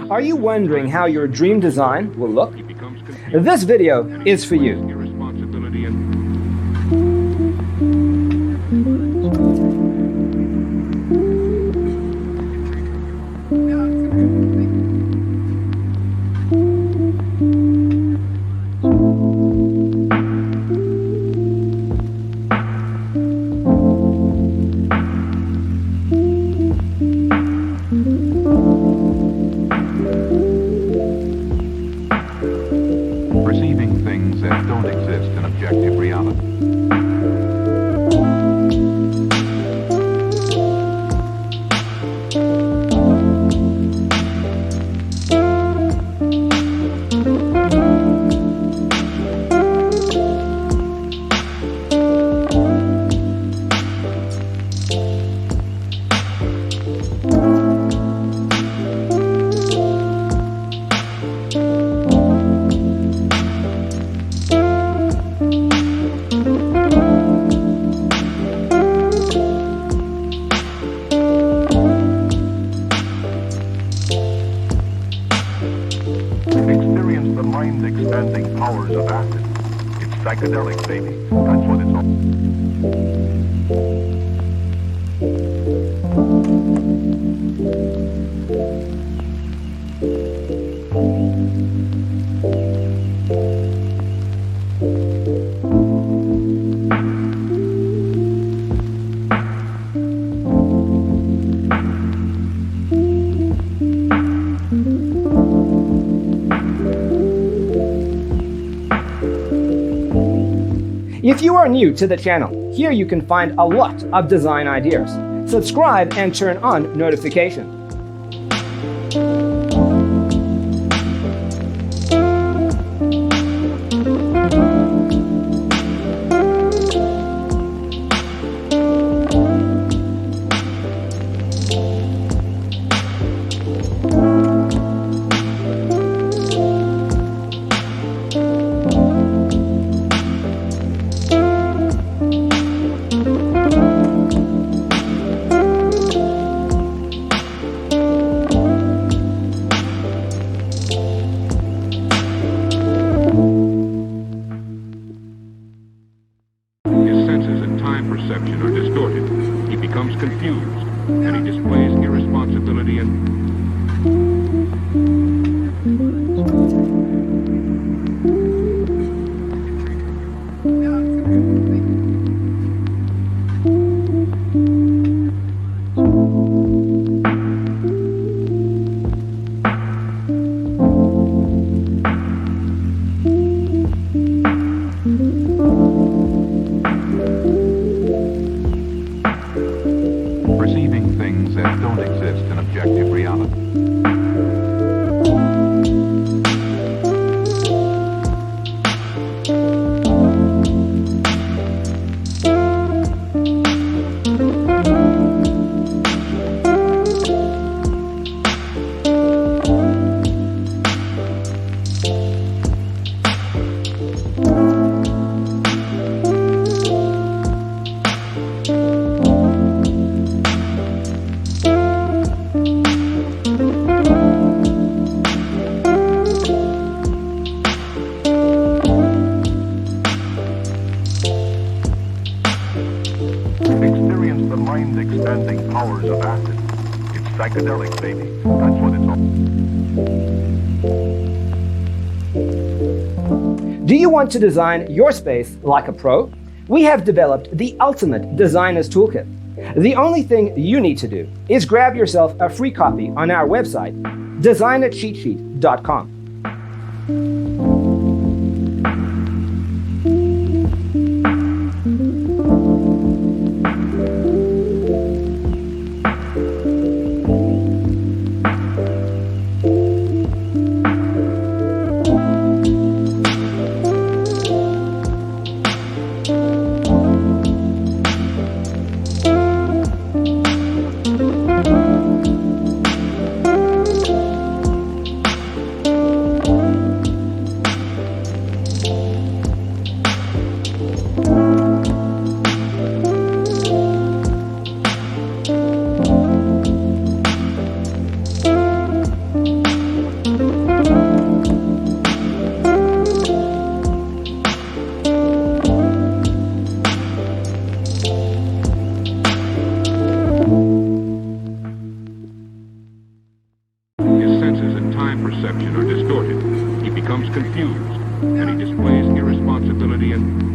Are you wondering how your dream design will look? This video is for you. Perceiving things that don't exist in objective reality. Experience the mind-expanding powers of acid. It's psychedelic, baby. That's what it's all. If you are new to the channel, here you can find a lot of design ideas. Subscribe and turn on notifications. Perception are distorted. He becomes confused, and he displays irresponsibility and perceiving things that don't exist in objective reality. Experience the mind-expanding powers of acid. It's psychedelic, baby. That's what it's all. Do you want to design your space like a pro? We have developed the ultimate designer's toolkit. The only thing you need to do is grab yourself a free copy on our website, designercheatsheet.com. perception are distorted. He becomes confused, and he displays irresponsibility and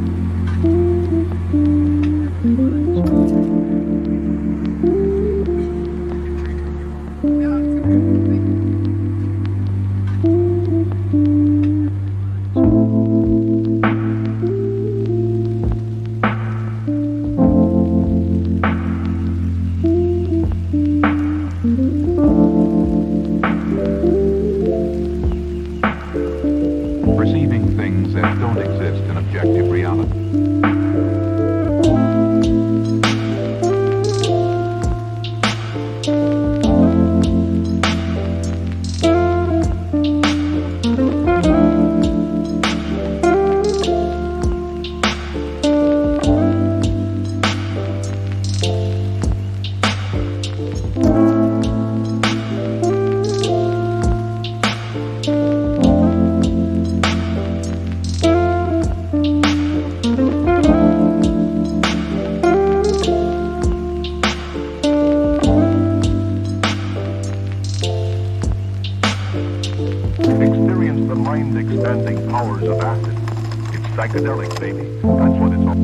perceiving things that don't exist in objective reality. Experience the mind-expanding powers of acid. It's psychedelic, baby. That's what it's all.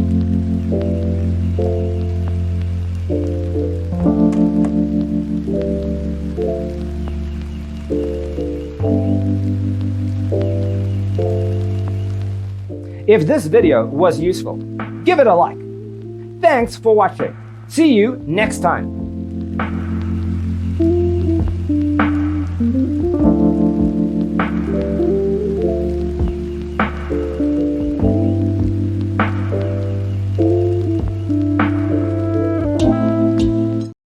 If this video was useful, give it a like. Thanks for watching. See you next time.